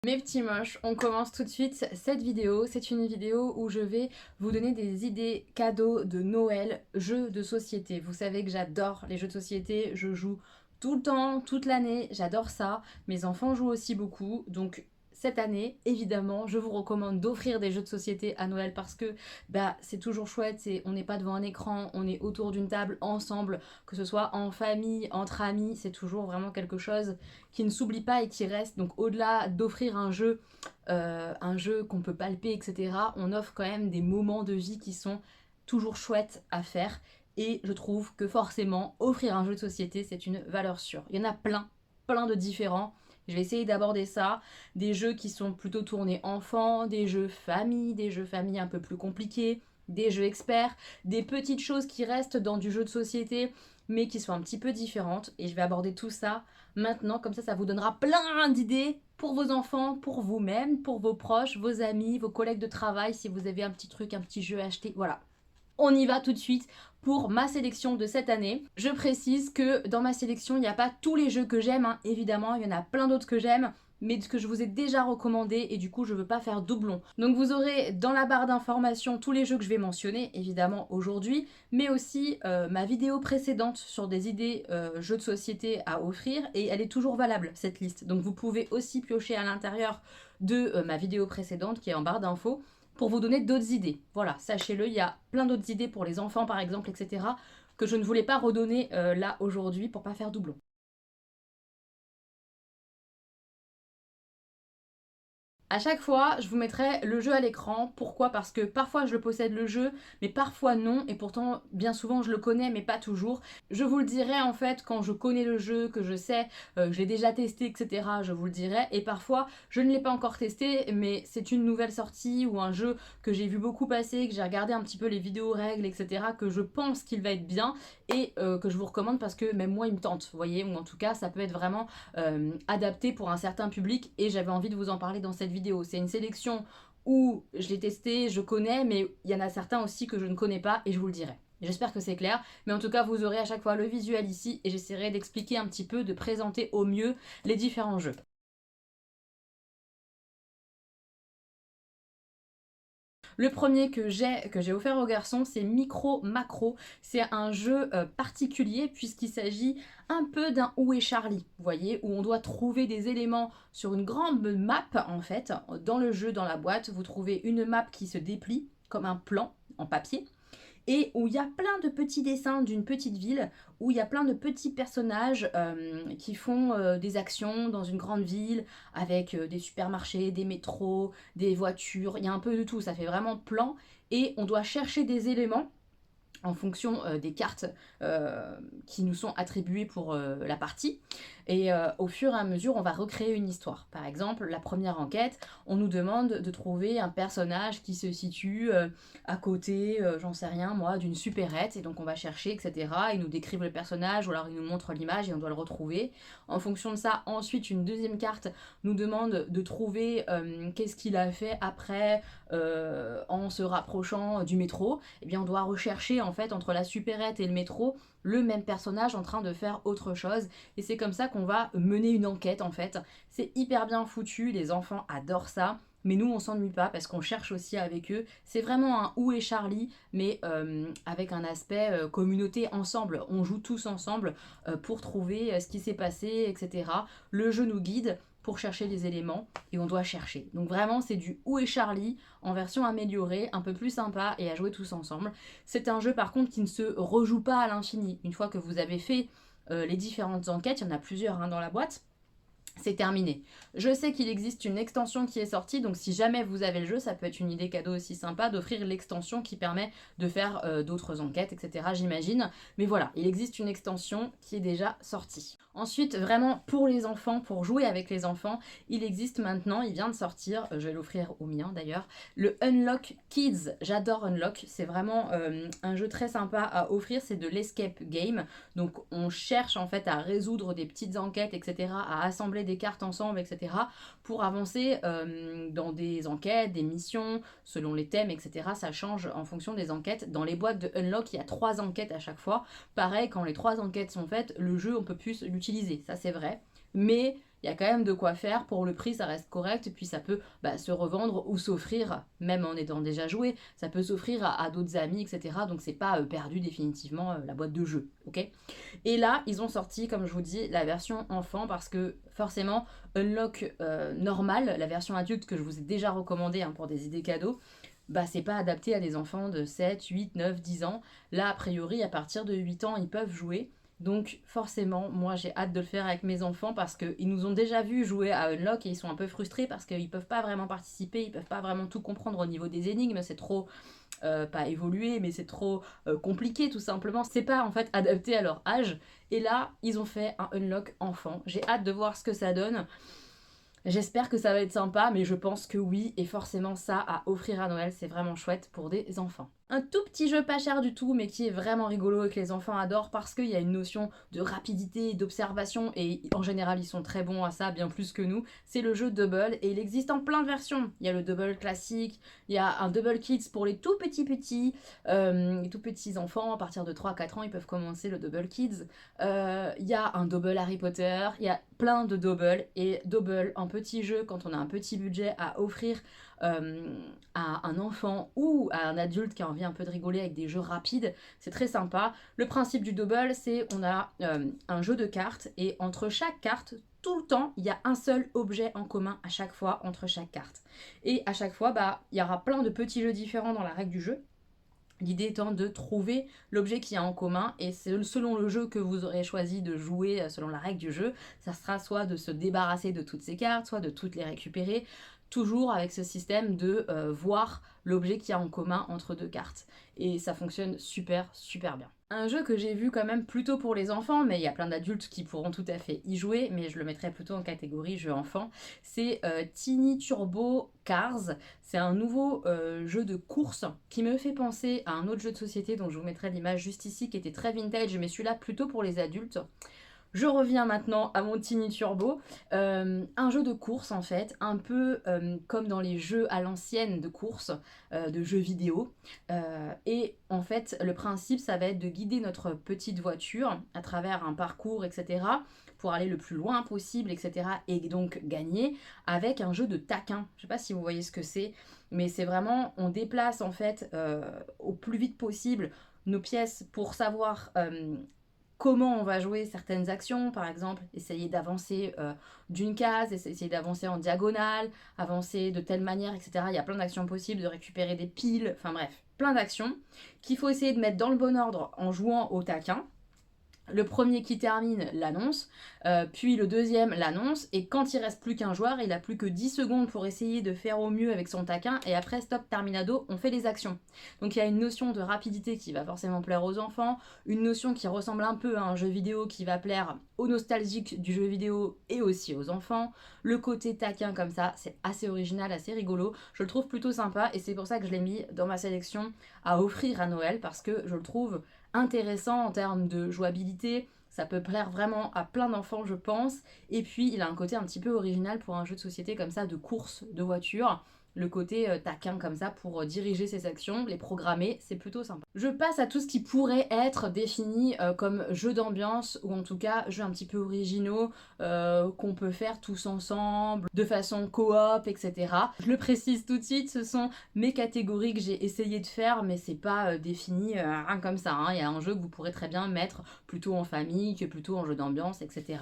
Mes petits moches, on commence tout de suite cette vidéo. C'est une vidéo où je vais vous donner des idées cadeaux de Noël, jeux de société. Vous savez que j'adore les jeux de société, je joue tout le temps, toute l'année, j'adore ça. Mes enfants jouent aussi beaucoup, donc cette année, évidemment, je vous recommande d'offrir des jeux de société à Noël parce que c'est toujours chouette, on n'est pas devant un écran, on est autour d'une table ensemble, que ce soit en famille, entre amis, c'est toujours vraiment quelque chose qui ne s'oublie pas et qui reste. Donc au-delà d'offrir un jeu qu'on peut palper, etc., on offre quand même des moments de vie qui sont toujours chouettes à faire. Et je trouve que forcément, offrir un jeu de société, c'est une valeur sûre. Il y en a plein de différents. Je vais essayer d'aborder ça. Des jeux qui sont plutôt tournés enfants, des jeux famille un peu plus compliqués, des jeux experts, des petites choses qui restent dans du jeu de société, mais qui sont un petit peu différentes. Et je vais aborder tout ça maintenant, comme ça vous donnera plein d'idées pour vos enfants, pour vous-même, pour vos proches, vos amis, vos collègues de travail, si vous avez un petit truc, un petit jeu à acheter, voilà. On y va tout de suite pour ma sélection de cette année. Je précise que dans ma sélection, il n'y a pas tous les jeux que j'aime, hein. Évidemment, il y en a plein d'autres que j'aime, mais que je vous ai déjà recommandé et du coup je veux pas faire doublon. Donc vous aurez dans la barre d'informations tous les jeux que je vais mentionner, évidemment aujourd'hui, mais aussi ma vidéo précédente sur des idées jeux de société à offrir, et elle est toujours valable cette liste. Donc vous pouvez aussi piocher à l'intérieur de ma vidéo précédente qui est en barre d'infos pour vous donner d'autres idées. Voilà, sachez-le, il y a plein d'autres idées pour les enfants par exemple, etc., que je ne voulais pas redonner là aujourd'hui pour pas faire doublon. À chaque fois, je vous mettrai le jeu à l'écran. Pourquoi? Parce que parfois je le possède le jeu, mais parfois non, et pourtant bien souvent je le connais, mais pas toujours. Je vous le dirai en fait quand je connais le jeu, que je sais, que je l'ai déjà testé, etc. Je vous le dirai. Et parfois je ne l'ai pas encore testé, mais c'est une nouvelle sortie ou un jeu que j'ai vu beaucoup passer, que j'ai regardé un petit peu les vidéos règles, etc. Que je pense qu'il va être bien et que je vous recommande parce que même moi il me tente, vous voyez, ou en tout cas ça peut être vraiment adapté pour un certain public, et j'avais envie de vous en parler dans cette vidéo. C'est une sélection où je l'ai testé, je connais, mais il y en a certains aussi que je ne connais pas et je vous le dirai. J'espère que c'est clair, mais en tout cas vous aurez à chaque fois le visuel ici et j'essaierai d'expliquer un petit peu, de présenter au mieux les différents jeux. Le premier que j'ai offert aux garçons, c'est Micro Macro. C'est un jeu particulier puisqu'il s'agit un peu d'un Où est Charlie, vous voyez, où on doit trouver des éléments sur une grande map en fait. Dans le jeu, dans la boîte, vous trouvez une map qui se déplie comme un plan en papier et où il y a plein de petits dessins d'une petite ville, où il y a plein de petits personnages qui font des actions dans une grande ville, avec des supermarchés, des métros, des voitures, il y a un peu de tout, ça fait vraiment plan, et on doit chercher des éléments en fonction des cartes qui nous sont attribuées pour la partie. Et au fur et à mesure, on va recréer une histoire. Par exemple, la première enquête, on nous demande de trouver un personnage qui se situe à côté, j'en sais rien moi, d'une supérette. Et donc on va chercher, etc. Ils nous décrivent le personnage ou alors ils nous montrent l'image et on doit le retrouver. En fonction de ça, ensuite, une deuxième carte nous demande de trouver qu'est-ce qu'il a fait après en se rapprochant du métro. Et bien on doit rechercher en fait entre la supérette et le métro le même personnage en train de faire autre chose, et c'est comme ça qu'on va mener une enquête en fait. C'est hyper bien foutu, les enfants adorent ça, mais nous on s'ennuie pas parce qu'on cherche aussi avec eux. C'est vraiment un Où est Charlie, mais avec un aspect communauté ensemble. On joue tous ensemble pour trouver ce qui s'est passé, etc. Le jeu nous guide pour chercher les éléments et on doit chercher. Donc vraiment c'est du Où est Charlie en version améliorée, un peu plus sympa et à jouer tous ensemble. C'est un jeu par contre qui ne se rejoue pas à l'infini. Une fois que vous avez fait les différentes enquêtes, il y en a plusieurs dans la boîte, c'est terminé. Je sais qu'il existe une extension qui est sortie, donc si jamais vous avez le jeu, ça peut être une idée cadeau aussi sympa d'offrir l'extension qui permet de faire d'autres enquêtes, etc. J'imagine. Mais voilà, il existe une extension qui est déjà sortie. Ensuite, vraiment pour les enfants, pour jouer avec les enfants, il existe maintenant, il vient de sortir, je vais l'offrir au mien d'ailleurs, le Unlock Kids. J'adore Unlock, c'est vraiment un jeu très sympa à offrir, c'est de l'escape game. Donc on cherche en fait à résoudre des petites enquêtes, etc., à assembler des cartes ensemble, etc., pour avancer dans des enquêtes, des missions, selon les thèmes, etc. Ça change en fonction des enquêtes. Dans les boîtes de Unlock, il y a 3 enquêtes à chaque fois. Pareil, quand les 3 enquêtes sont faites, le jeu, on peut plus l'utiliser, ça c'est vrai. Mais il y a quand même de quoi faire. Pour le prix, ça reste correct. Et puis ça peut se revendre ou s'offrir, même en étant déjà joué, ça peut s'offrir à d'autres amis, etc. Donc c'est pas perdu définitivement la boîte de jeu, ok. Et là, ils ont sorti, comme je vous dis, la version enfant parce que forcément, Unlock normal, la version adulte que je vous ai déjà recommandée pour des idées cadeaux, c'est pas adapté à des enfants de 7, 8, 9, 10 ans. Là, a priori, à partir de 8 ans, ils peuvent jouer. Donc forcément, moi j'ai hâte de le faire avec mes enfants parce qu'ils nous ont déjà vu jouer à Unlock et ils sont un peu frustrés parce qu'ils peuvent pas vraiment participer, ils peuvent pas vraiment tout comprendre au niveau des énigmes, c'est trop, pas évolué, mais c'est trop compliqué tout simplement. C'est pas en fait adapté à leur âge. Et là, ils ont fait un Unlock enfant. J'ai hâte de voir ce que ça donne. J'espère que ça va être sympa, mais je pense que oui, et forcément ça à offrir à Noël, c'est vraiment chouette pour des enfants. Un tout petit jeu pas cher du tout, mais qui est vraiment rigolo et que les enfants adorent parce qu'il y a une notion de rapidité, d'observation, et en général ils sont très bons à ça, bien plus que nous, c'est le jeu Double, et il existe en plein de versions. Il y a le Double classique, il y a un Double Kids pour les tout les tout petits enfants, à partir de 3-4 ans, ils peuvent commencer le Double Kids. Il y a un Double Harry Potter, il y a plein de Double, et Double, un petit jeu quand on a un petit budget à offrir à un enfant ou à un adulte qui a envie un peu de rigoler avec des jeux rapides, c'est très sympa. Le principe du Double, c'est on a un jeu de cartes et entre chaque carte, tout le temps, il y a un seul objet en commun à chaque fois entre chaque carte. Et à chaque fois, il y aura plein de petits jeux différents dans la règle du jeu. L'idée étant de trouver l'objet qu'il y a en commun et selon le jeu que vous aurez choisi de jouer, selon la règle du jeu, ça sera soit de se débarrasser de toutes ces cartes, soit de toutes les récupérer, toujours avec ce système de voir l'objet qu'il y a en commun entre deux cartes. Et ça fonctionne super bien. Un jeu que j'ai vu quand même plutôt pour les enfants, mais il y a plein d'adultes qui pourront tout à fait y jouer, mais je le mettrais plutôt en catégorie jeu enfant, c'est Tiny Turbo Cars. C'est un nouveau jeu de course qui me fait penser à un autre jeu de société dont je vous mettrai l'image juste ici, qui était très vintage, mais celui-là plutôt pour les adultes. Je reviens maintenant à mon Tiny Turbo, un jeu de course en fait, un peu comme dans les jeux à l'ancienne de course, de jeux vidéo. Et en fait, le principe, ça va être de guider notre petite voiture à travers un parcours, etc., pour aller le plus loin possible, etc., et donc gagner avec un jeu de taquin. Je sais pas si vous voyez ce que c'est, mais c'est vraiment, on déplace en fait au plus vite possible nos pièces pour savoir comment on va jouer certaines actions, par exemple essayer d'avancer d'une case, essayer d'avancer en diagonale, avancer de telle manière, etc. Il y a plein d'actions possibles, de récupérer des piles, enfin bref, plein d'actions qu'il faut essayer de mettre dans le bon ordre en jouant au taquin. Le premier qui termine l'annonce, puis le deuxième l'annonce, et quand il reste plus qu'un joueur, il a plus que 10 secondes pour essayer de faire au mieux avec son taquin, et après stop terminado, on fait les actions. Donc il y a une notion de rapidité qui va forcément plaire aux enfants, une notion qui ressemble un peu à un jeu vidéo qui va plaire aux nostalgiques du jeu vidéo et aussi aux enfants. Le côté taquin comme ça, c'est assez original, assez rigolo, je le trouve plutôt sympa, et c'est pour ça que je l'ai mis dans ma sélection à offrir à Noël, parce que je le trouve intéressant en termes de jouabilité, ça peut plaire vraiment à plein d'enfants je pense, et puis il a un côté un petit peu original pour un jeu de société comme ça de course de voiture, le côté taquin comme ça pour diriger ses actions, les programmer, c'est plutôt sympa. Je passe à tout ce qui pourrait être défini comme jeu d'ambiance ou en tout cas jeux un petit peu originaux qu'on peut faire tous ensemble, de façon coop, etc. Je le précise tout de suite, ce sont mes catégories que j'ai essayé de faire, mais c'est pas défini rien comme ça, hein. Il y a un jeu que vous pourrez très bien mettre plutôt en famille que plutôt en jeu d'ambiance, etc.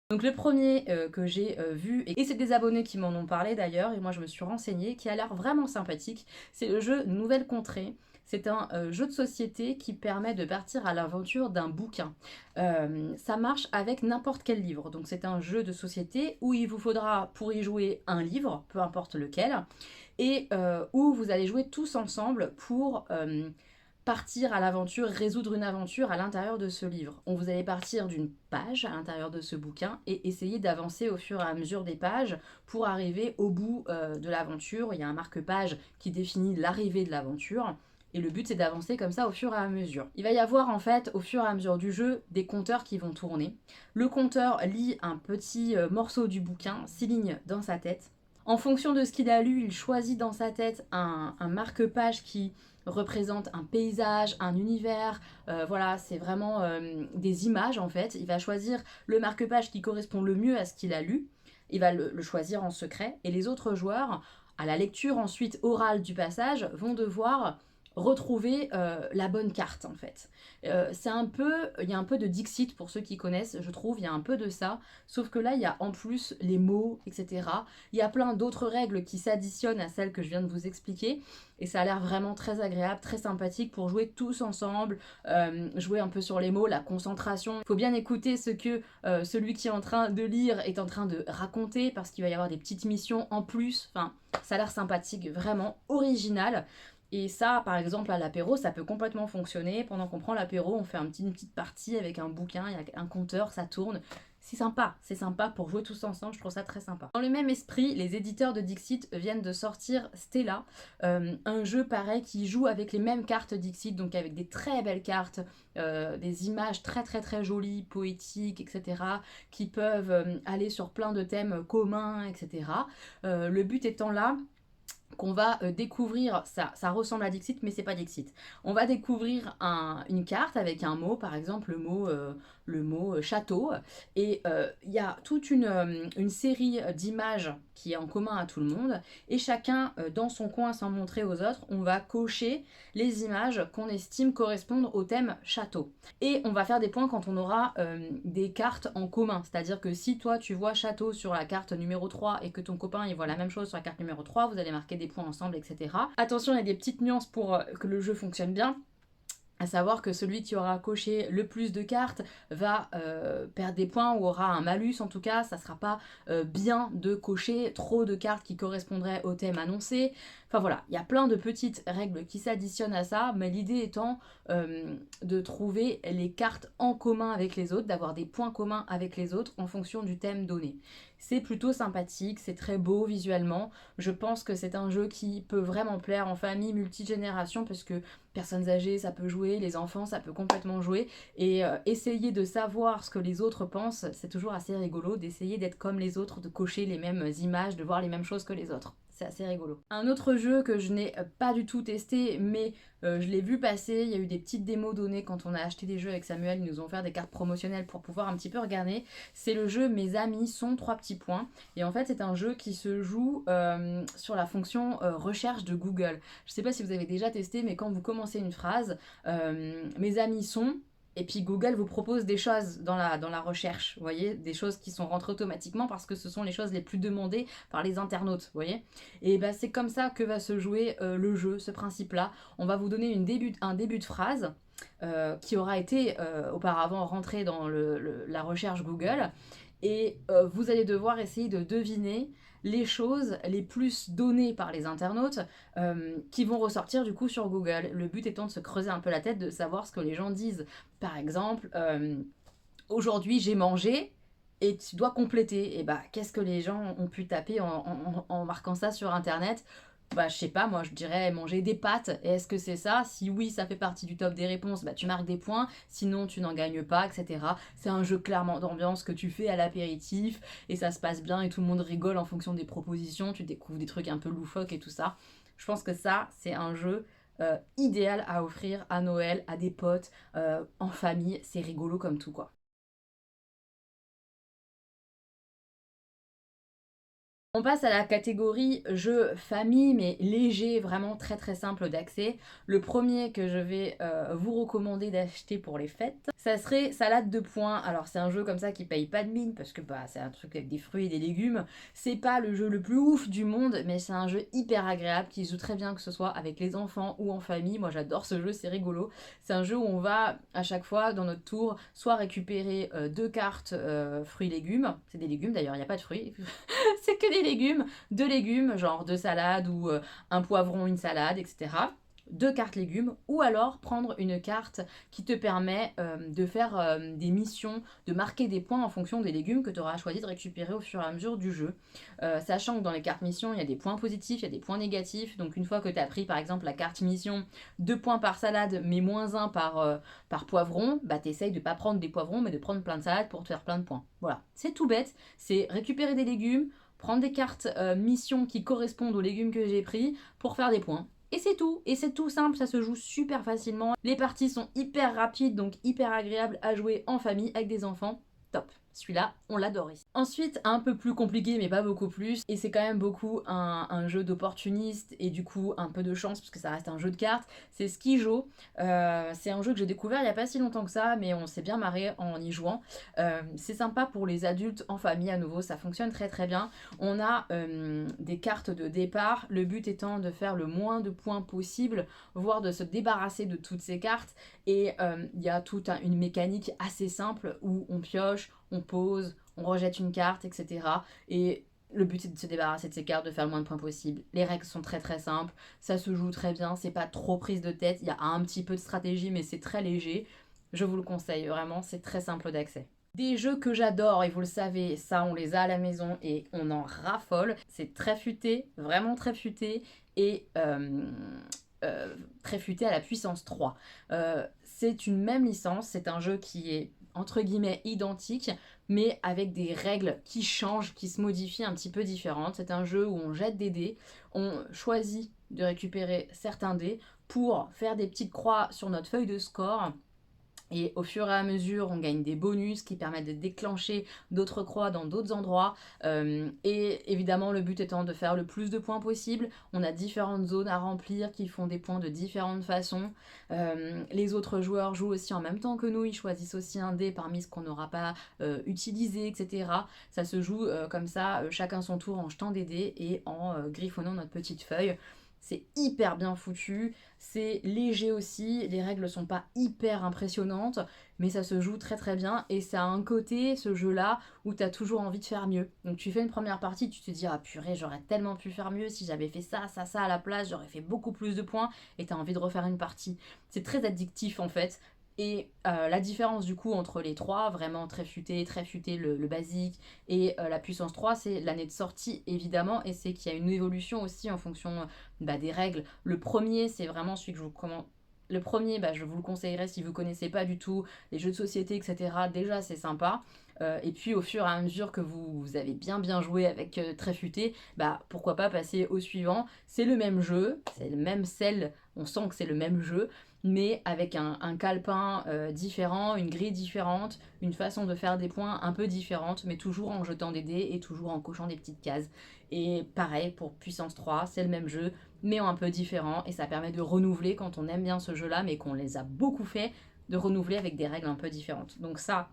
Donc le premier que j'ai vu, et c'est des abonnés qui m'en ont parlé d'ailleurs, et moi je me suis renseignée, qui a l'air vraiment sympathique, c'est le jeu Nouvelle Contrée. C'est un jeu de société qui permet de partir à l'aventure d'un bouquin. Ça marche avec n'importe quel livre, donc c'est un jeu de société où il vous faudra pour y jouer un livre, peu importe lequel, et où vous allez jouer tous ensemble pour partir à l'aventure, résoudre une aventure à l'intérieur de ce livre. On vous allez partir d'une page à l'intérieur de ce bouquin et essayer d'avancer au fur et à mesure des pages pour arriver au bout de l'aventure. Il y a un marque-page qui définit l'arrivée de l'aventure. Et le but c'est d'avancer comme ça au fur et à mesure. Il va y avoir en fait au fur et à mesure du jeu des compteurs qui vont tourner. Le compteur lit un petit morceau du bouquin, 6 lignes dans sa tête. En fonction de ce qu'il a lu, il choisit dans sa tête un marque-page qui représente un paysage, un univers, voilà, c'est vraiment des images en fait. Il va choisir le marque-page qui correspond le mieux à ce qu'il a lu, il va le choisir en secret, et les autres joueurs, à la lecture ensuite orale du passage, vont devoir retrouver la bonne carte en fait. C'est un peu, il y a un peu de Dixit pour ceux qui connaissent, je trouve, il y a un peu de ça, sauf que là il y a en plus les mots, etc. Il y a plein d'autres règles qui s'additionnent à celles que je viens de vous expliquer, et ça a l'air vraiment très agréable, très sympathique pour jouer tous ensemble, jouer un peu sur les mots, la concentration. Il faut bien écouter ce que celui qui est en train de lire est en train de raconter, parce qu'il va y avoir des petites missions en plus, enfin ça a l'air sympathique, vraiment original. Et ça, par exemple, à l'apéro, ça peut complètement fonctionner. Pendant qu'on prend l'apéro, on fait une petite partie avec un bouquin, il y a un compteur, ça tourne. C'est sympa pour jouer tous ensemble, je trouve ça très sympa. Dans le même esprit, les éditeurs de Dixit viennent de sortir Stella, un jeu pareil qui joue avec les mêmes cartes Dixit, donc avec des très belles cartes, des images très très très jolies, poétiques, etc., qui peuvent aller sur plein de thèmes communs, etc. Le but étant là qu'on va découvrir, ça ressemble à Dixit mais c'est pas Dixit. On va découvrir une carte avec un mot, par exemple le mot château, et il y a toute une série d'images qui est en commun à tout le monde, et chacun dans son coin sans montrer aux autres, on va cocher les images qu'on estime correspondre au thème château. Et on va faire des points quand on aura des cartes en commun, c'est-à-dire que si toi tu vois château sur la carte numéro 3 et que ton copain il voit la même chose sur la carte numéro 3, vous allez marquer des points ensemble, etc. Attention, il y a des petites nuances pour que le jeu fonctionne bien. À savoir que celui qui aura coché le plus de cartes va perdre des points ou aura un malus en tout cas. Ça sera pas bien de cocher trop de cartes qui correspondraient au thème annoncé. Enfin voilà, il y a plein de petites règles qui s'additionnent à ça, mais l'idée étant de trouver les cartes en commun avec les autres, d'avoir des points communs avec les autres en fonction du thème donné. C'est plutôt sympathique, c'est très beau visuellement. Je pense que c'est un jeu qui peut vraiment plaire en famille multigénération, parce que personnes âgées ça peut jouer, les enfants ça peut complètement jouer, et essayer de savoir ce que les autres pensent, c'est toujours assez rigolo, d'essayer d'être comme les autres, de cocher les mêmes images, de voir les mêmes choses que les autres. C'est assez rigolo. Un autre jeu que je n'ai pas du tout testé, mais je l'ai vu passer, il y a eu des petites démos données quand on a acheté des jeux avec Samuel, ils nous ont offert des cartes promotionnelles pour pouvoir un petit peu regarder. C'est le jeu Mes amis sont 3 petits points. Et en fait, c'est un jeu qui se joue sur la fonction recherche de Google. Je sais pas si vous avez déjà testé, mais quand vous commencez une phrase, mes amis sont... Et puis Google vous propose des choses dans la recherche, vous voyez, des choses qui sont rentrées automatiquement parce que ce sont les choses les plus demandées par les internautes, vous voyez. Et ben c'est comme ça que va se jouer le jeu, ce principe-là. On va vous donner un début de phrase qui aura été auparavant rentré dans la recherche Google, et vous allez devoir essayer de deviner les choses les plus données par les internautes qui vont ressortir du coup sur Google. Le but étant de se creuser un peu la tête, de savoir ce que les gens disent. Par exemple, aujourd'hui j'ai mangé, et tu dois compléter. Et bah, qu'est-ce que les gens ont pu taper en marquant ça sur internet? Bah, je sais pas, moi je dirais manger des pâtes. Et est-ce que c'est ça? Si oui, ça fait partie du top des réponses, bah tu marques des points. Sinon, tu n'en gagnes pas, etc. C'est un jeu clairement d'ambiance que tu fais à l'apéritif et ça se passe bien et tout le monde rigole en fonction des propositions. Tu découvres des trucs un peu loufoques et tout ça. Je pense que ça, c'est un jeu idéal à offrir à Noël, à des potes, en famille. C'est rigolo comme tout, quoi. On passe à la catégorie jeux famille, mais léger, vraiment très très simple d'accès. Le premier que je vais vous recommander d'acheter pour les fêtes, ça serait Salade de points. Alors c'est un jeu comme ça qui paye pas de mine, parce que bah, c'est un truc avec des fruits et des légumes. C'est pas le jeu le plus ouf du monde, mais c'est un jeu hyper agréable qui se joue très bien, que ce soit avec les enfants ou en famille. Moi j'adore ce jeu, c'est rigolo. C'est un jeu où on va à chaque fois dans notre tour soit récupérer deux cartes fruits-légumes. C'est des légumes d'ailleurs, il n'y a pas de fruits. C'est que des légumes, deux légumes, genre deux salades ou un poivron, une salade, etc. Deux cartes légumes, ou alors prendre une carte qui te permet de faire des missions, de marquer des points en fonction des légumes que tu auras choisi de récupérer au fur et à mesure du jeu. Sachant que dans les cartes missions, il y a des points positifs, il y a des points négatifs. Donc une fois que tu as pris par exemple la carte mission, 2 points par salade, mais moins 1 par poivron, bah t'essayes de pas prendre des poivrons, mais de prendre plein de salades pour te faire plein de points. Voilà, c'est tout bête, c'est récupérer des légumes, prendre des cartes mission qui correspondent aux légumes que j'ai pris pour faire des points. Et c'est tout simple, ça se joue super facilement. Les parties sont hyper rapides, donc hyper agréables à jouer en famille avec des enfants. Top. Celui-là, on l'adore ici. Ensuite, un peu plus compliqué, mais pas beaucoup plus, et c'est quand même beaucoup un jeu d'opportuniste, et du coup un peu de chance, parce que ça reste un jeu de cartes, c'est Skijo. C'est un jeu que j'ai découvert il n'y a pas si longtemps que ça, mais on s'est bien marré en y jouant. C'est sympa pour les adultes en famille à nouveau, ça fonctionne très très bien. On a des cartes de départ, le but étant de faire le moins de points possible, voire de se débarrasser de toutes ces cartes, et il y a toute une mécanique assez simple où on pioche, on pose, on rejette une carte, etc. Et le but c'est de se débarrasser de ces cartes, de faire le moins de points possible. Les règles sont très très simples, ça se joue très bien, c'est pas trop prise de tête, il y a un petit peu de stratégie mais c'est très léger. Je vous le conseille vraiment, c'est très simple d'accès. Des jeux que j'adore, et vous le savez, ça on les a à la maison et on en raffole. C'est très futé, vraiment très futé, et très futé à la puissance 3. C'est une même licence, c'est un jeu qui est entre guillemets identique, mais avec des règles qui changent, qui se modifient un petit peu différentes. C'est un jeu où on jette des dés, on choisit de récupérer certains dés pour faire des petites croix sur notre feuille de score. Et au fur et à mesure, on gagne des bonus qui permettent de déclencher d'autres croix dans d'autres endroits. Et évidemment, le but étant de faire le plus de points possible. On a différentes zones à remplir qui font des points de différentes façons. Les autres joueurs jouent aussi en même temps que nous. Ils choisissent aussi un dé parmi ce qu'on n'aura pas utilisé, etc. Ça se joue comme ça, chacun son tour en jetant des dés et en griffonnant notre petite feuille. C'est hyper bien foutu, c'est léger aussi, les règles sont pas hyper impressionnantes, mais ça se joue très très bien et ça a un côté, ce jeu-là, où t'as toujours envie de faire mieux. Donc tu fais une première partie, tu te dis ah purée, j'aurais tellement pu faire mieux si j'avais fait ça, ça, ça à la place, j'aurais fait beaucoup plus de points et t'as envie de refaire une partie. C'est très addictif en fait. Et la différence du coup entre les trois, vraiment très futé le basique, et la puissance 3, c'est l'année de sortie évidemment, et c'est qu'il y a une évolution aussi en fonction des règles. Le premier, c'est vraiment celui que je vous recommande. Le premier, je vous le conseillerais si vous connaissez pas du tout les jeux de société, etc. Déjà, c'est sympa. Et puis au fur et à mesure que vous avez bien joué avec Très Futé, pourquoi pas passer au suivant. C'est le même jeu, c'est le même sel, on sent que c'est le même jeu, mais avec un calepin différent, une grille différente, une façon de faire des points un peu différente, mais toujours en jetant des dés et toujours en cochant des petites cases. Et pareil pour Puissance 3, c'est le même jeu, mais un peu différent, et ça permet de renouveler quand on aime bien ce jeu-là, mais qu'on les a beaucoup fait, de renouveler avec des règles un peu différentes. Donc ça,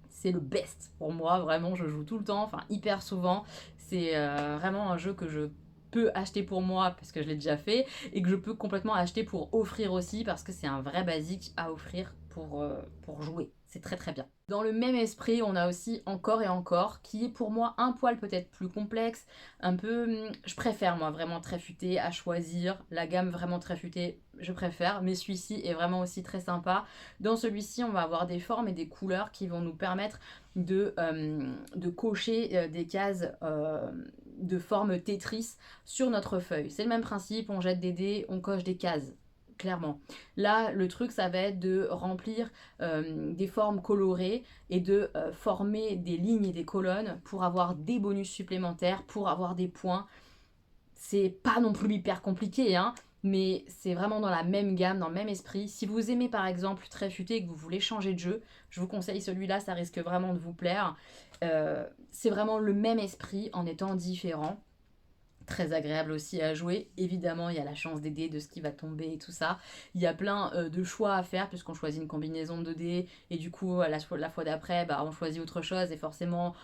c'est le best pour moi, vraiment, je joue tout le temps, enfin hyper souvent. C'est vraiment un jeu que je peux acheter pour moi parce que je l'ai déjà fait, et que je peux complètement acheter pour offrir aussi parce que c'est un vrai basique à offrir pour jouer. C'est très très bien. Dans le même esprit, on a aussi Encore et Encore, qui est pour moi un poil peut-être plus complexe, un peu... Je préfère moi vraiment Très Futé à choisir, la gamme vraiment Très Futé, je préfère, mais celui-ci est vraiment aussi très sympa. Dans celui-ci, on va avoir des formes et des couleurs qui vont nous permettre de cocher des cases de forme Tetris sur notre feuille. C'est le même principe, on jette des dés, on coche des cases, clairement. Là, le truc, ça va être de remplir des formes colorées et de former des lignes et des colonnes pour avoir des bonus supplémentaires, pour avoir des points. C'est pas non plus hyper compliqué, hein, mais c'est vraiment dans la même gamme, dans le même esprit. Si vous aimez par exemple Très Futé et que vous voulez changer de jeu, je vous conseille celui-là, ça risque vraiment de vous plaire. C'est vraiment le même esprit en étant différent. Très agréable aussi à jouer. Évidemment, il y a la chance des dés, de ce qui va tomber et tout ça. Il y a plein de choix à faire puisqu'on choisit une combinaison de dés et du coup, la fois d'après, on choisit autre chose et forcément,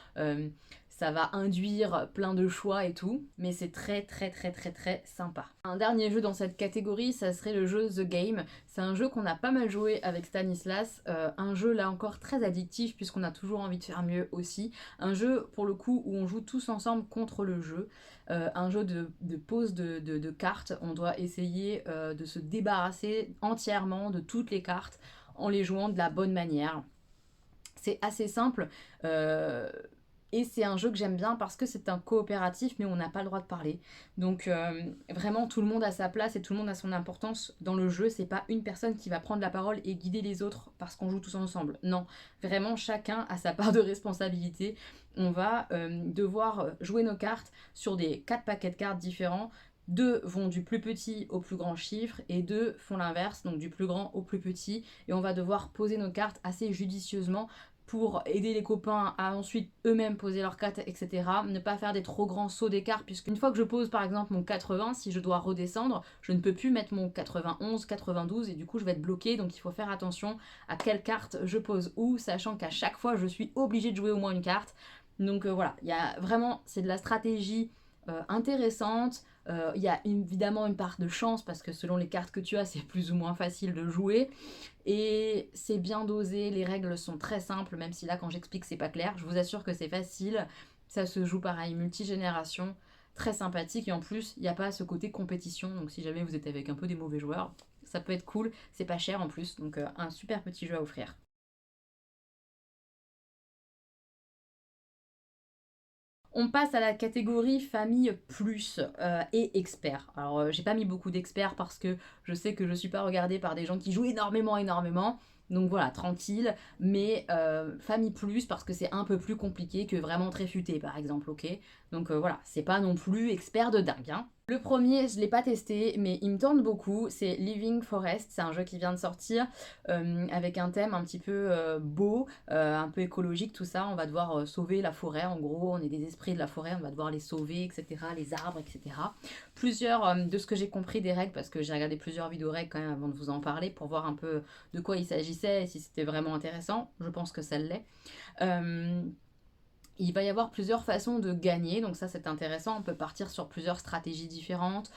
ça va induire plein de choix et tout. Mais c'est très très très très très sympa. Un dernier jeu dans cette catégorie, ça serait le jeu The Game. C'est un jeu qu'on a pas mal joué avec Stanislas. Un jeu là encore très addictif puisqu'on a toujours envie de faire mieux aussi. Un jeu pour le coup où on joue tous ensemble contre le jeu. Un jeu de pose de cartes. On doit essayer de se débarrasser entièrement de toutes les cartes en les jouant de la bonne manière. C'est assez simple. Et c'est un jeu que j'aime bien parce que c'est un coopératif, mais on n'a pas le droit de parler. Donc vraiment, tout le monde a sa place et tout le monde a son importance dans le jeu. C'est pas une personne qui va prendre la parole et guider les autres parce qu'on joue tous ensemble. Non, vraiment, chacun a sa part de responsabilité. On va devoir jouer nos cartes sur des 4 paquets de cartes différents. Deux vont du plus petit au plus grand chiffre et deux font l'inverse, donc du plus grand au plus petit. Et on va devoir poser nos cartes assez judicieusement pour aider les copains à ensuite eux-mêmes poser leurs cartes, etc. Ne pas faire des trop grands sauts d'écart, puisqu'une fois que je pose par exemple mon 80, si je dois redescendre, je ne peux plus mettre mon 91, 92, et du coup je vais être bloqué, donc il faut faire attention à quelle carte je pose où, sachant qu'à chaque fois je suis obligée de jouer au moins une carte. Donc voilà, il y a vraiment, c'est de la stratégie intéressante. Il y a évidemment une part de chance parce que selon les cartes que tu as, c'est plus ou moins facile de jouer. Et c'est bien dosé, les règles sont très simples, même si là quand j'explique c'est pas clair. Je vous assure que c'est facile. Ça se joue pareil, multigénération, très sympathique. Et en plus, il n'y a pas ce côté compétition. Donc si jamais vous êtes avec un peu des mauvais joueurs, ça peut être cool. C'est pas cher en plus. Donc un super petit jeu à offrir. On passe à la catégorie famille plus et experts. Alors j'ai pas mis beaucoup d'experts parce que je sais que je suis pas regardée par des gens qui jouent énormément. Donc voilà, tranquille. Mais famille plus parce que c'est un peu plus compliqué que vraiment très futé par exemple, ok. Donc voilà, c'est pas non plus expert de dingue, hein. Le premier, je l'ai pas testé, mais il me tente beaucoup. C'est Living Forest. C'est un jeu qui vient de sortir avec un thème un petit peu beau, un peu écologique, tout ça. On va devoir sauver la forêt. En gros, on est des esprits de la forêt, on va devoir les sauver, etc. Les arbres, etc. Plusieurs de ce que j'ai compris des règles, parce que j'ai regardé plusieurs vidéos règles quand même avant de vous en parler pour voir un peu de quoi il s'agissait et si c'était vraiment intéressant. Je pense que ça l'est. Euh, il va y avoir plusieurs façons de gagner, donc ça c'est intéressant, on peut partir sur plusieurs stratégies différentes,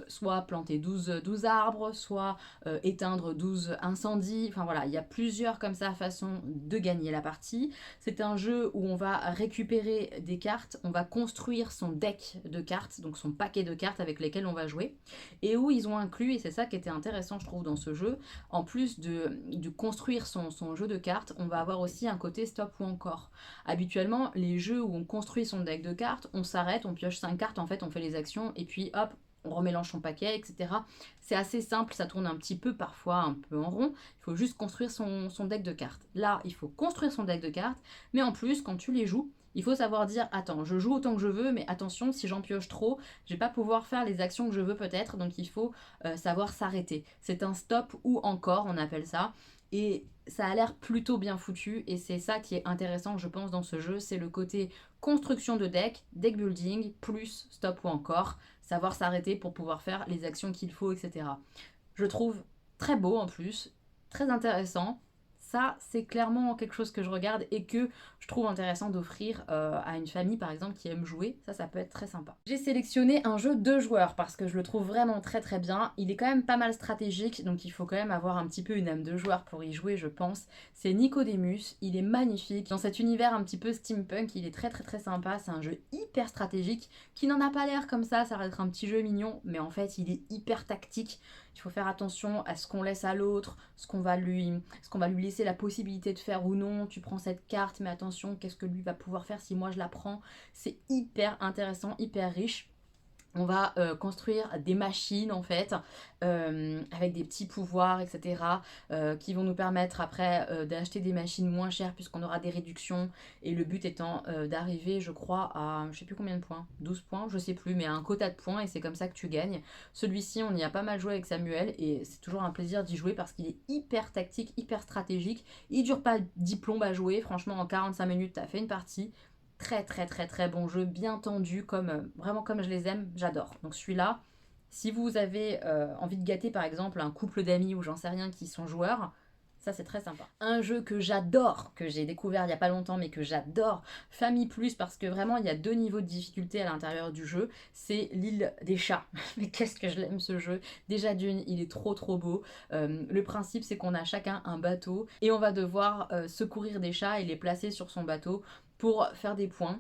soit planter 12 arbres, soit éteindre 12 incendies, enfin voilà, il y a plusieurs comme ça façons de gagner la partie. C'est un jeu où on va récupérer des cartes, on va construire son deck de cartes, donc son paquet de cartes avec lesquelles on va jouer, et où ils ont inclus, et c'est ça qui était intéressant je trouve dans ce jeu, en plus de construire son jeu de cartes, on va avoir aussi un côté stop ou encore. Habituellement, les jeux où on construit son deck de cartes, on s'arrête, on pioche 5 cartes, en fait, on fait les actions, et puis hop, on remélange son paquet, etc. C'est assez simple, ça tourne un petit peu parfois un peu en rond. Il faut juste construire son deck de cartes. Là, il faut construire son deck de cartes, mais en plus, quand tu les joues, il faut savoir dire attends, je joue autant que je veux, mais attention, si j'en pioche trop, je vais pas pouvoir faire les actions que je veux peut-être, donc il faut savoir s'arrêter. C'est un stop ou encore, on appelle ça. Et ça a l'air plutôt bien foutu et c'est ça qui est intéressant je pense dans ce jeu, c'est le côté construction de deck, deck building, plus stop ou encore, savoir s'arrêter pour pouvoir faire les actions qu'il faut, etc. Je trouve très beau en plus, très intéressant. Ça, c'est clairement quelque chose que je regarde et que je trouve intéressant d'offrir à une famille, par exemple, qui aime jouer. Ça peut être très sympa. J'ai sélectionné un jeu 2 joueurs parce que je le trouve vraiment très bien. Il est quand même pas mal stratégique, donc il faut quand même avoir un petit peu une âme de joueur pour y jouer, je pense. C'est Nicodemus, il est magnifique. Dans cet univers un petit peu steampunk, il est très sympa. C'est un jeu hyper stratégique qui n'en a pas l'air comme ça va être un petit jeu mignon, mais en fait, il est hyper tactique. Il faut faire attention à ce qu'on laisse à l'autre, ce qu'on va lui laisser la possibilité de faire ou non. Tu prends cette carte, mais attention, qu'est-ce que lui va pouvoir faire si moi je la prends. C'est hyper intéressant, hyper riche. On va construire des machines en fait, avec des petits pouvoirs, etc. Qui vont nous permettre après d'acheter des machines moins chères puisqu'on aura des réductions. Et le but étant d'arriver, je crois, à je sais plus combien de points, 12 points, je sais plus, mais à un quota de points et c'est comme ça que tu gagnes. Celui-ci, on y a pas mal joué avec Samuel et c'est toujours un plaisir d'y jouer parce qu'il est hyper tactique, hyper stratégique. Il dure pas 10 plombes à jouer, franchement en 45 minutes, t'as fait une partie. Très bon jeu, bien tendu, vraiment comme je les aime, j'adore. Donc celui-là, si vous avez envie de gâter par exemple un couple d'amis ou j'en sais rien qui sont joueurs, ça c'est très sympa. Un jeu que j'adore, que j'ai découvert il n'y a pas longtemps mais que j'adore, Famille Plus, parce que vraiment il y a 2 niveaux de difficulté à l'intérieur du jeu, c'est l'île des chats. Mais qu'est-ce que je l'aime ce jeu. Déjà d'une, il est trop beau. Le principe c'est qu'on a chacun un bateau et on va devoir secourir des chats et les placer sur son bateau pour faire des points.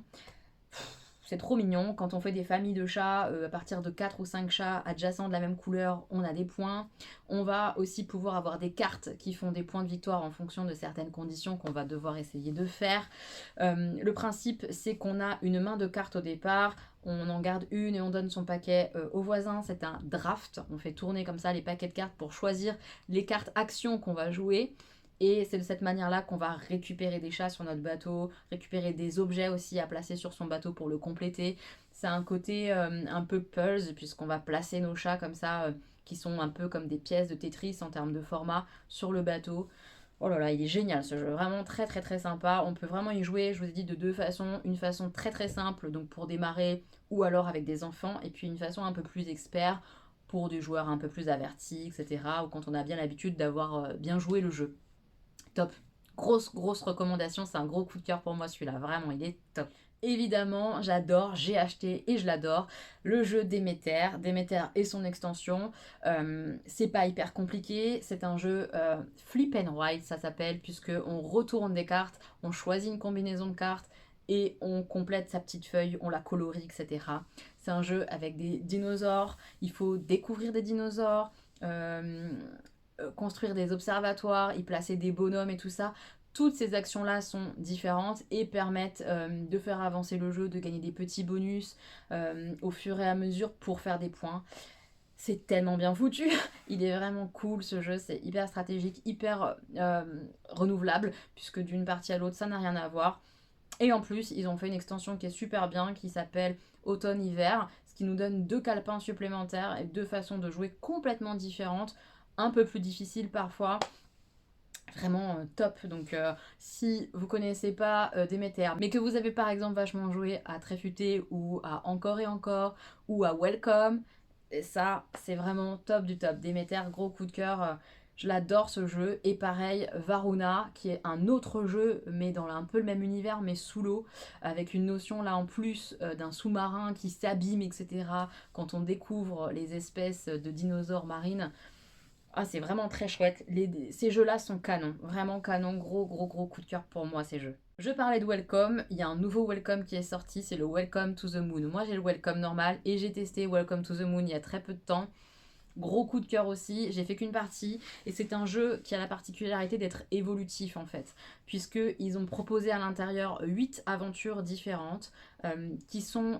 c'est trop mignon. Quand on fait des familles de chats, à partir de 4 ou 5 chats adjacents de la même couleur, on a des points. On va aussi pouvoir avoir des cartes qui font des points de victoire en fonction de certaines conditions qu'on va devoir essayer de faire. Le principe, c'est qu'on a une main de cartes au départ, on en garde une et on donne son paquet au voisin. C'est un draft, on fait tourner comme ça les paquets de cartes pour choisir les cartes actions qu'on va jouer. Et c'est de cette manière-là qu'on va récupérer des chats sur notre bateau, récupérer des objets aussi à placer sur son bateau pour le compléter. C'est un côté un peu puzzle, puisqu'on va placer nos chats comme ça, qui sont un peu comme des pièces de Tetris en termes de format, sur le bateau. Oh là là, il est génial ce jeu, vraiment très très très sympa. On peut vraiment y jouer, je vous ai dit, de deux façons. Une façon très très simple, donc pour démarrer, ou alors avec des enfants, et puis une façon un peu plus expert, pour des joueurs un peu plus avertis, etc. Ou quand on a bien l'habitude d'avoir bien joué le jeu. Top. Grosse recommandation, c'est un gros coup de cœur pour moi celui-là, vraiment, il est top. Évidemment, j'adore, j'ai acheté et je l'adore, le jeu Déméter, Déméter et son extension. C'est pas hyper compliqué, c'est un jeu flip and write, ça s'appelle, puisque on retourne des cartes, on choisit une combinaison de cartes et on complète sa petite feuille, on la colorie, etc. C'est un jeu avec des dinosaures, il faut découvrir des dinosaures, construire des observatoires, y placer des bonhommes et tout ça. Toutes ces actions-là sont différentes et permettent de faire avancer le jeu, de gagner des petits bonus au fur et à mesure pour faire des points. C'est tellement bien foutu, il est vraiment cool ce jeu, c'est hyper stratégique, hyper renouvelable, puisque d'une partie à l'autre ça n'a rien à voir. Et en plus, ils ont fait une extension qui est super bien, qui s'appelle Automne-Hiver, ce qui nous donne 2 calepins supplémentaires et 2 façons de jouer complètement différentes, un peu plus difficiles parfois. Vraiment top. Donc si vous connaissez pas Déméter, mais que vous avez par exemple vachement joué à Tréfuté ou à Encore et Encore ou à Welcome, et ça c'est vraiment top du top. Déméter, gros coup de cœur. Je l'adore ce jeu. Et pareil, Varuna, qui est un autre jeu, mais dans un peu le même univers, mais sous l'eau, avec une notion là en plus d'un sous-marin qui s'abîme, etc. Quand on découvre les espèces de dinosaures marines. Ah, c'est vraiment très chouette. Ces jeux-là sont canons, vraiment canons, gros coup de cœur pour moi ces jeux. Je parlais de Welcome, il y a un nouveau Welcome qui est sorti, c'est le Welcome to the Moon. Moi j'ai le Welcome normal et j'ai testé Welcome to the Moon il y a très peu de temps. Gros coup de cœur aussi, j'ai fait qu'une partie et c'est un jeu qui a la particularité d'être évolutif en fait, puisqu'ils ont proposé à l'intérieur 8 aventures différentes qui sont...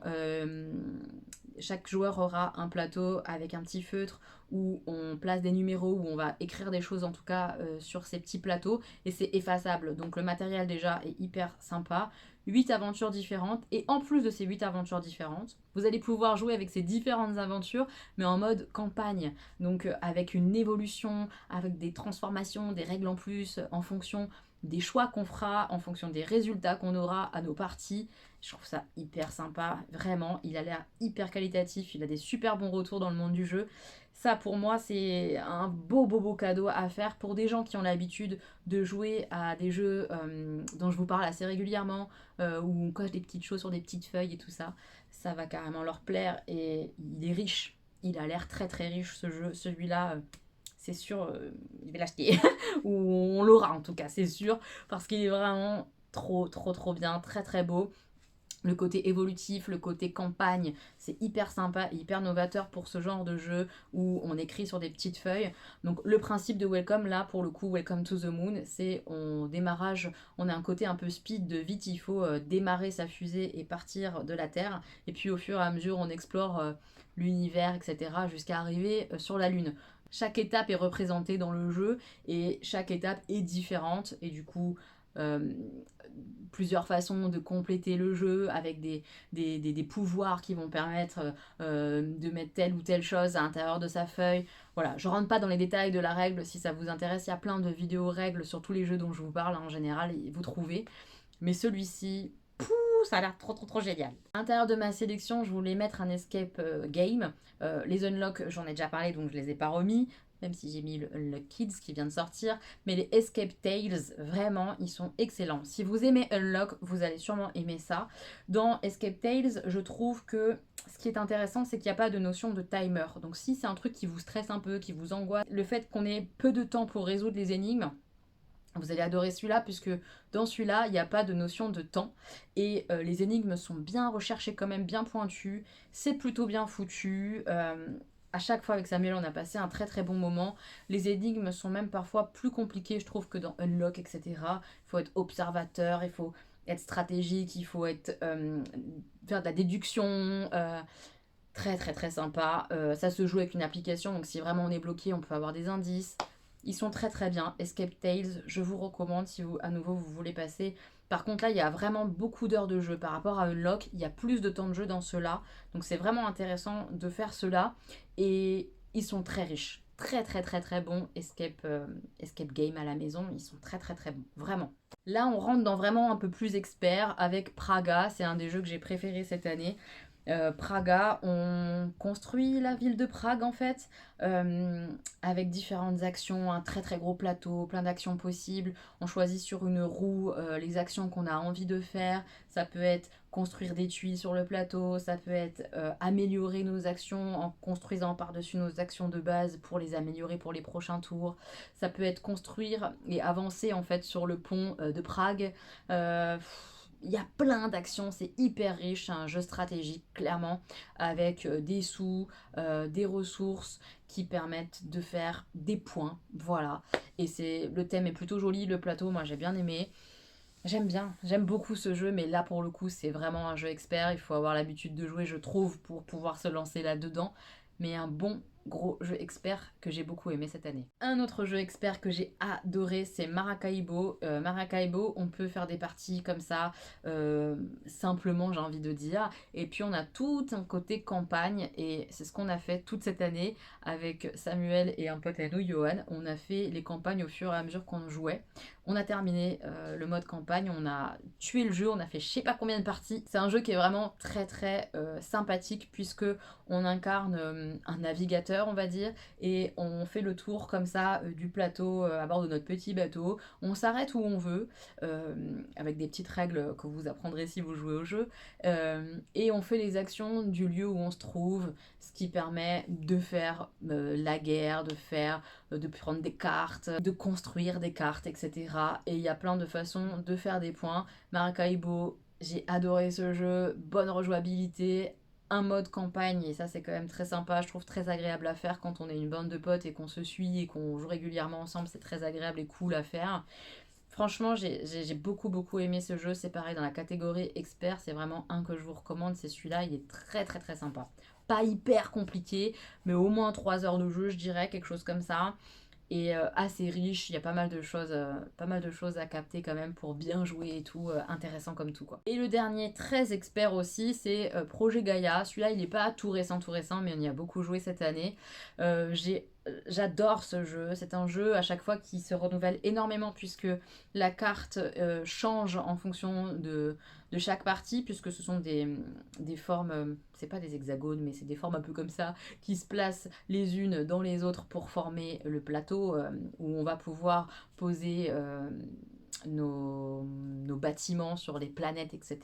chaque joueur aura un plateau avec un petit feutre où on place des numéros, où on va écrire des choses en tout cas sur ces petits plateaux et c'est effaçable. Donc le matériel déjà est hyper sympa. 8 aventures différentes et en plus de ces 8 aventures différentes, vous allez pouvoir jouer avec ces différentes aventures mais en mode campagne. Donc avec une évolution, avec des transformations, des règles en plus en fonction des choix qu'on fera, en fonction des résultats qu'on aura à nos parties. Je trouve ça hyper sympa, vraiment. Il a l'air hyper qualitatif, il a des super bons retours dans le monde du jeu. Ça, pour moi, c'est un beau cadeau à faire pour des gens qui ont l'habitude de jouer à des jeux dont je vous parle assez régulièrement, où on coche des petites choses sur des petites feuilles et tout ça. Ça va carrément leur plaire et il est riche. Il a l'air très riche ce jeu. Celui-là, c'est sûr, je vais l'acheter. Ou on l'aura en tout cas, c'est sûr. Parce qu'il est vraiment trop bien, très beau. Le côté évolutif, le côté campagne, c'est hyper sympa et hyper novateur pour ce genre de jeu où on écrit sur des petites feuilles. Donc le principe de Welcome, là pour le coup, Welcome to the Moon, c'est on démarrage, on a un côté un peu speed de vite, il faut démarrer sa fusée et partir de la Terre. Et puis au fur et à mesure, on explore l'univers, etc. jusqu'à arriver sur la Lune. Chaque étape est représentée dans le jeu et chaque étape est différente et du coup... plusieurs façons de compléter le jeu avec des pouvoirs qui vont permettre de mettre telle ou telle chose à l'intérieur de sa feuille. Voilà, je rentre pas dans les détails de la règle, si ça vous intéresse, il y a plein de vidéos règles sur tous les jeux dont je vous parle en général, et vous trouvez. Mais celui-ci, ça a l'air trop génial. À l'intérieur de ma sélection, je voulais mettre un escape game. Les unlock, j'en ai déjà parlé, donc je les ai pas remis. Même si j'ai mis le Unlock Kids qui vient de sortir. Mais les Escape Tales, vraiment, ils sont excellents. Si vous aimez Unlock, vous allez sûrement aimer ça. Dans Escape Tales, je trouve que ce qui est intéressant, c'est qu'il n'y a pas de notion de timer. Donc si c'est un truc qui vous stresse un peu, qui vous angoisse, le fait qu'on ait peu de temps pour résoudre les énigmes, Vous allez adorer celui-là puisque dans celui-là, il n'y a pas de notion de temps et les énigmes sont bien recherchées quand même, bien pointues. C'est plutôt bien foutu. À chaque fois avec Samuel, on a passé un très très bon moment. Les énigmes sont même parfois plus compliquées, je trouve, que dans Unlock, etc. Il faut être observateur, il faut être stratégique, il faut être faire de la déduction. Très très très sympa. Ça se joue avec une application, donc si vraiment on est bloqué, on peut avoir des indices. Ils sont très très bien. Escape Tales, je vous recommande si vous, à nouveau vous voulez passer. Par contre là, il y a vraiment beaucoup d'heures de jeu par rapport à Unlock. Il y a plus de temps de jeu dans ceux-là. Donc c'est vraiment intéressant de faire ceux-là. Et ils sont très riches. Très très très très bons. Escape Game à la maison, ils sont très très très bons. Vraiment. Là, on rentre dans vraiment un peu plus expert avec Praga. C'est un des jeux que j'ai préféré cette année. Praga, on construit la ville de Prague en fait, euh, avec différentes actions, un très très gros plateau, plein d'actions possibles. On choisit sur une roue les actions qu'on a envie de faire. Ça peut être construire des tuiles sur le plateau, ça peut être améliorer nos actions en construisant par-dessus nos actions de base pour les améliorer pour les prochains tours. Ça peut être construire et avancer en fait sur le pont de Prague. Euh, il y a plein d'actions, c'est hyper riche, c'est un jeu stratégique clairement, avec des sous, des ressources qui permettent de faire des points, voilà. Et le thème est plutôt joli, le plateau, moi j'ai bien aimé. J'aime bien, j'aime beaucoup ce jeu, mais là pour le coup c'est vraiment un jeu expert, il faut avoir l'habitude de jouer je trouve pour pouvoir se lancer là-dedans, mais un bon gros jeu expert que j'ai beaucoup aimé cette année. Un autre jeu expert que j'ai adoré c'est Maracaibo. Maracaibo, on peut faire des parties comme ça, simplement j'ai envie de dire, et puis on a tout un côté campagne, et c'est ce qu'on a fait toute cette année avec Samuel et un pote à nous, Johan. On a fait les campagnes au fur et à mesure qu'on jouait. On a terminé le mode campagne, on a tué le jeu, on a fait je sais pas combien de parties. C'est un jeu qui est vraiment très très sympathique puisque on incarne un navigateur on va dire et on fait le tour comme ça du plateau à bord de notre petit bateau. On s'arrête où on veut avec des petites règles que vous apprendrez si vous jouez au jeu et on fait les actions du lieu où on se trouve, ce qui permet de faire la guerre, de prendre des cartes, de construire des cartes, etc. Et il y a plein de façons de faire des points. Maracaibo, j'ai adoré ce jeu, bonne rejouabilité, un mode campagne, et ça c'est quand même très sympa, je trouve très agréable à faire quand on est une bande de potes et qu'on se suit et qu'on joue régulièrement ensemble, c'est très agréable et cool à faire. Franchement, j'ai beaucoup beaucoup aimé ce jeu, c'est pareil dans la catégorie expert, c'est vraiment un que je vous recommande, c'est celui-là, il est très très très sympa. Pas hyper compliqué, mais au moins 3 heures de jeu, je dirais, quelque chose comme ça et assez riche. Il y a pas mal de choses à capter quand même pour bien jouer et tout, intéressant comme tout quoi. Et le dernier très expert aussi, c'est Projet Gaïa. Celui-là, il n'est pas tout récent, mais on y a beaucoup joué cette année. J'adore ce jeu. C'est un jeu à chaque fois qui se renouvelle énormément puisque la carte change en fonction de chaque partie, puisque ce sont des formes, c'est pas des hexagones, mais c'est des formes un peu comme ça, qui se placent les unes dans les autres pour former le plateau où on va pouvoir poser nos bâtiments sur les planètes, etc.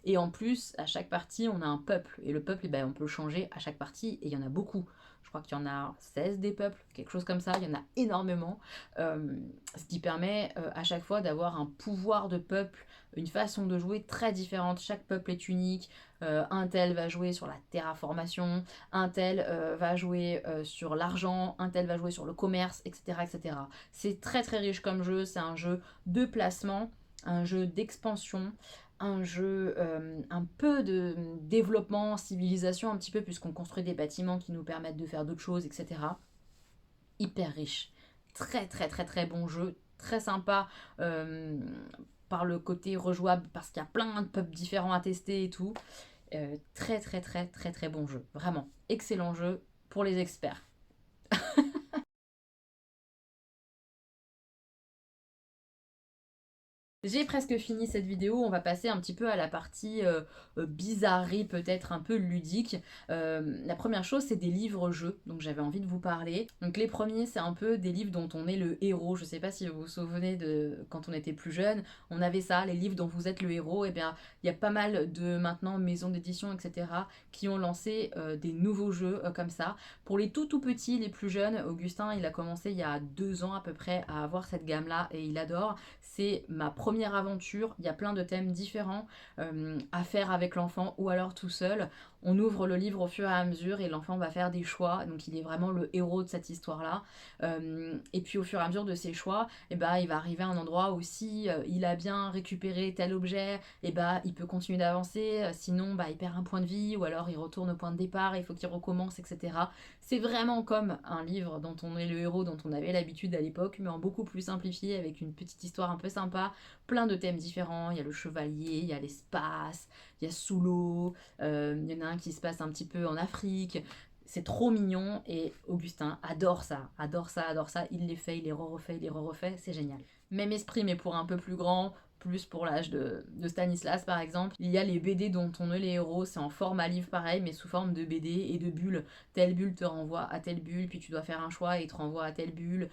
Et en plus, à chaque partie, on a un peuple. Et le peuple, eh ben, on peut le changer à chaque partie, et il y en a beaucoup. Je crois qu'il y en a 16 des peuples, quelque chose comme ça, il y en a énormément. Ce qui permet à chaque fois d'avoir un pouvoir de peuple, une façon de jouer très différente. Chaque peuple est unique. Un tel va jouer sur la terraformation, un tel va jouer sur l'argent, un tel va jouer sur le commerce, etc. etc. C'est très très riche comme jeu, c'est un jeu de placement, un jeu d'expansion, un jeu un peu de développement, civilisation un petit peu, puisqu'on construit des bâtiments qui nous permettent de faire d'autres choses, etc. Hyper riche. Très très très très bon jeu, très sympa euh, par le côté rejouable, parce qu'il y a plein de peuples différents à tester et tout. Très très très très très bon jeu, vraiment. Excellent jeu pour les experts. J'ai presque fini cette vidéo, on va passer un petit peu à la partie bizarrerie, peut-être un peu ludique. La première chose, c'est des livres-jeux, donc j'avais envie de vous parler. Donc les premiers, c'est un peu des livres dont on est le héros. Je sais pas si vous vous souvenez de quand on était plus jeune, on avait ça, les livres dont vous êtes le héros. Et bien, il y a pas mal de maintenant maisons d'édition, etc., qui ont lancé des nouveaux jeux comme ça. Pour les tout petits, les plus jeunes, Augustin, il a commencé il y a 2 ans à peu près à avoir cette gamme-là et il adore. C'est ma première aventure, il y a plein de thèmes différents à faire avec l'enfant ou alors tout seul. On ouvre le livre au fur et à mesure et l'enfant va faire des choix, donc il est vraiment le héros de cette histoire-là. Et puis au fur et à mesure de ses choix, et bah, il va arriver à un endroit où si il a bien récupéré tel objet, et bah, il peut continuer d'avancer, sinon bah, il perd un point de vie ou alors il retourne au point de départ, il faut qu'il recommence, etc. C'est vraiment comme un livre dont on est le héros, dont on avait l'habitude à l'époque, mais en beaucoup plus simplifié, avec une petite histoire un peu sympa, plein de thèmes différents. Il y a le chevalier, il y a l'espace, il y a sous l'eau, il y en a un qui se passe un petit peu en Afrique. C'est trop mignon et Augustin adore ça, adore ça, adore ça. Il les fait, il les refait, il les refait, c'est génial. Même esprit, mais pour un peu plus grand, plus pour l'âge de Stanislas par exemple. Il y a les BD dont on est les héros, c'est en format livre pareil, mais sous forme de BD et de bulles. Telle bulle te renvoie à telle bulle, puis tu dois faire un choix et il te renvoie à telle bulle.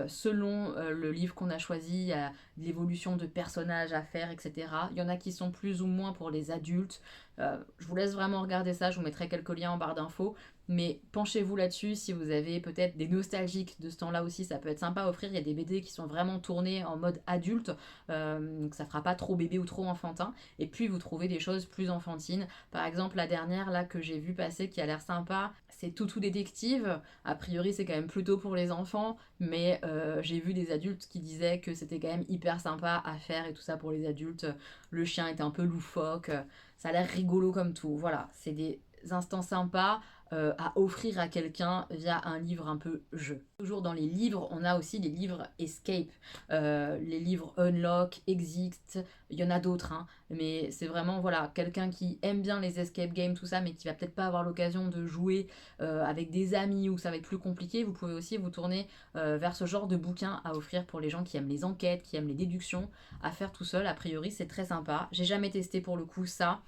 Selon le livre qu'on a choisi, il y a l'évolution de personnages à faire, etc. Il y en a qui sont plus ou moins pour les adultes. Je vous laisse vraiment regarder ça, je vous mettrai quelques liens en barre d'infos. Mais penchez-vous là-dessus si vous avez peut-être des nostalgiques de ce temps-là aussi, ça peut être sympa à offrir. Il y a des BD qui sont vraiment tournés en mode adulte, donc ça fera pas trop bébé ou trop enfantin. Et puis vous trouvez des choses plus enfantines. Par exemple, la dernière là que j'ai vu passer qui a l'air sympa, c'est Toutou Détective. A priori, c'est quand même plutôt pour les enfants, mais j'ai vu des adultes qui disaient que c'était quand même hyper sympa à faire et tout ça pour les adultes. Le chien était un peu loufoque, ça a l'air rigolo comme tout. Voilà, c'est des instants sympas à offrir à quelqu'un via un livre un peu jeu. Toujours dans les livres, on a aussi les livres Escape, les livres Unlock, Exit, il y en a d'autres, hein, mais c'est vraiment voilà quelqu'un qui aime bien les escape games, tout ça, mais qui va peut-être pas avoir l'occasion de jouer avec des amis ou ça va être plus compliqué. Vous pouvez aussi vous tourner vers ce genre de bouquin à offrir pour les gens qui aiment les enquêtes, qui aiment les déductions, à faire tout seul. A priori, c'est très sympa. J'ai jamais testé pour le coup ça.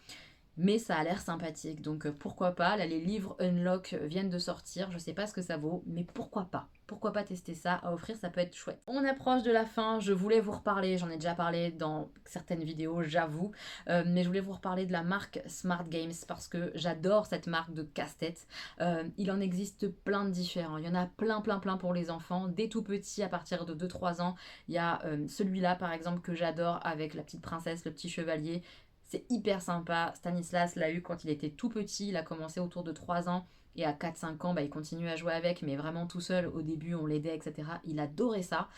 Mais ça a l'air sympathique, donc pourquoi pas. Là, les livres Unlock viennent de sortir, je sais pas ce que ça vaut, mais pourquoi pas. Pourquoi pas tester ça à offrir, ça peut être chouette. On approche de la fin, je voulais vous reparler, j'en ai déjà parlé dans certaines vidéos, j'avoue, mais je voulais vous reparler de la marque Smart Games parce que j'adore cette marque de casse-tête. Il en existe plein de différents, il y en a plein pour les enfants, dès tout petits à partir de 2-3 ans. Il y a celui-là par exemple que j'adore avec la petite princesse, le petit chevalier. C'est hyper sympa. Stanislas l'a eu quand il était tout petit. Il a commencé autour de 3 ans. Et à 4-5 ans, bah, il continue à jouer avec, mais vraiment tout seul. Au début, on l'aidait, etc. Il adorait ça.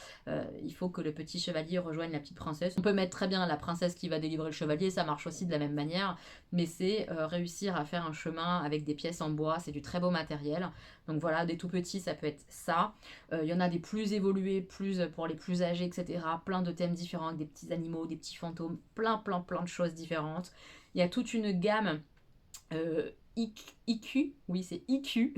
Il faut que le petit chevalier rejoigne la petite princesse. On peut mettre très bien la princesse qui va délivrer le chevalier, ça marche aussi de la même manière. Mais c'est réussir à faire un chemin avec des pièces en bois. C'est du très beau matériel. Donc voilà, des tout petits, ça peut être ça. Il y en a des plus évolués, plus pour les plus âgés, etc. Plein de thèmes différents, avec des petits animaux, des petits fantômes, plein de choses différentes. Il y a toute une gamme IQ, oui c'est IQ,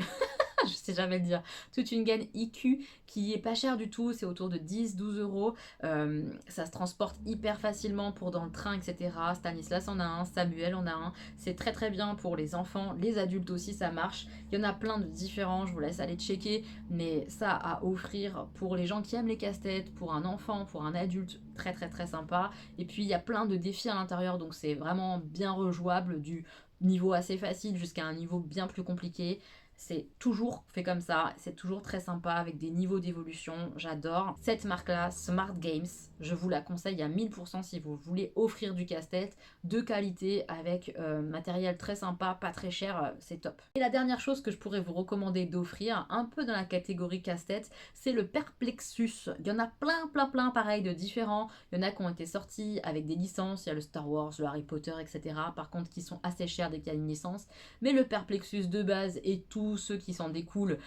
je sais jamais le dire, toute une gamme IQ qui est pas chère du tout, c'est autour de 10-12 euros. Ça se transporte hyper facilement pour dans le train, etc. Stanislas en a un, Samuel en a un. C'est très bien pour les enfants, les adultes aussi, ça marche. Il y en a plein de différents, je vous laisse aller checker, mais ça à offrir pour les gens qui aiment les casse-têtes, pour un enfant, pour un adulte, très sympa. Et puis il y a plein de défis à l'intérieur, donc c'est vraiment bien rejouable, du niveau assez facile jusqu'à un niveau bien plus compliqué. C'est toujours fait comme ça, c'est toujours très sympa avec des niveaux d'évolution, j'adore. Cette marque-là, Smart Games, je vous la conseille à 1000% si vous voulez offrir du casse-tête de qualité avec matériel très sympa, pas très cher, c'est top. Et la dernière chose que je pourrais vous recommander d'offrir, un peu dans la catégorie casse-tête, c'est le Perplexus. Il y en a plein pareil de différents. Il y en a qui ont été sortis avec des licences, il y a le Star Wars, le Harry Potter, etc. Par contre, qui sont assez chers dès qu'il y a une licence. Mais le Perplexus de base et tous ceux qui s'en découlent,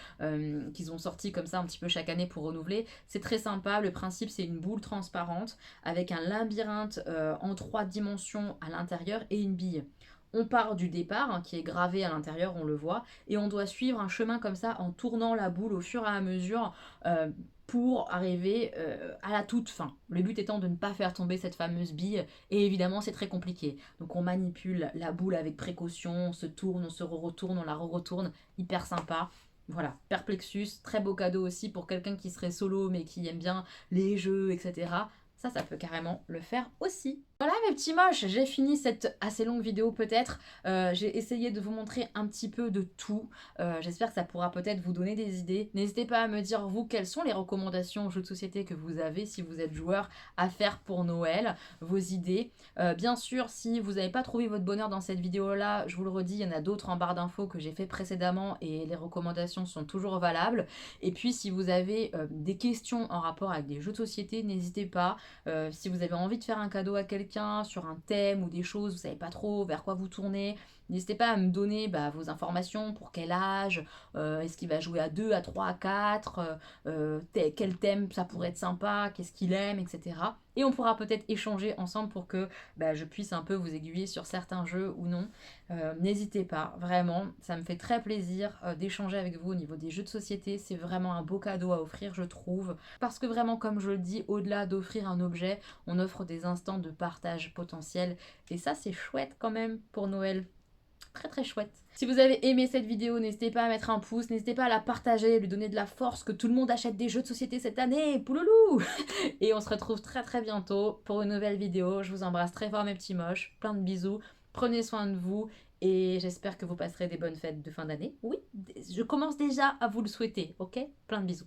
qu'ils ont sorti comme ça un petit peu chaque année pour renouveler, c'est très sympa. Le principe, c'est une boule transparente avec un labyrinthe en 3 dimensions à l'intérieur et une bille. On part du départ, hein, qui est gravé à l'intérieur, on le voit, et on doit suivre un chemin comme ça en tournant la boule au fur et à mesure. pour arriver à la toute fin. Le but étant de ne pas faire tomber cette fameuse bille, et évidemment c'est très compliqué. Donc on manipule la boule avec précaution, on se tourne, on se retourne, on la retourne, hyper sympa. Voilà, Perplexus, très beau cadeau aussi pour quelqu'un qui serait solo mais qui aime bien les jeux, etc. Ça peut carrément le faire aussi. Voilà mes petits moches, j'ai fini cette assez longue vidéo peut-être. J'ai essayé de vous montrer un petit peu de tout. J'espère que ça pourra peut-être vous donner des idées. N'hésitez pas à me dire vous quelles sont les recommandations jeux de société que vous avez si vous êtes joueur à faire pour Noël, vos idées. Bien sûr, si vous n'avez pas trouvé votre bonheur dans cette vidéo-là, je vous le redis, il y en a d'autres en barre d'infos que j'ai fait précédemment et les recommandations sont toujours valables. Et puis si vous avez des questions en rapport avec des jeux de société, n'hésitez pas. Si vous avez envie de faire un cadeau à quelqu'un sur un thème ou des choses, vous savez pas trop vers quoi vous tourner, n'hésitez pas à me donner vos informations, pour quel âge, est-ce qu'il va jouer à 2, à 3, à 4, quel thème ça pourrait être sympa, qu'est-ce qu'il aime, etc. Et on pourra peut-être échanger ensemble pour que je puisse un peu vous aiguiller sur certains jeux ou non. N'hésitez pas, vraiment, ça me fait très plaisir d'échanger avec vous au niveau des jeux de société. C'est vraiment un beau cadeau à offrir, je trouve. Parce que vraiment, comme je le dis, au-delà d'offrir un objet, on offre des instants de partage potentiel. Et ça, c'est chouette quand même pour Noël. Très très chouette. Si vous avez aimé cette vidéo, n'hésitez pas à mettre un pouce, n'hésitez pas à la partager, lui donner de la force, que tout le monde achète des jeux de société cette année, pouloulou. Et on se retrouve très très bientôt pour une nouvelle vidéo. Je vous embrasse très fort mes petits moches, plein de bisous, prenez soin de vous et j'espère que vous passerez des bonnes fêtes de fin d'année. Oui, je commence déjà à vous le souhaiter, ok? Plein de bisous.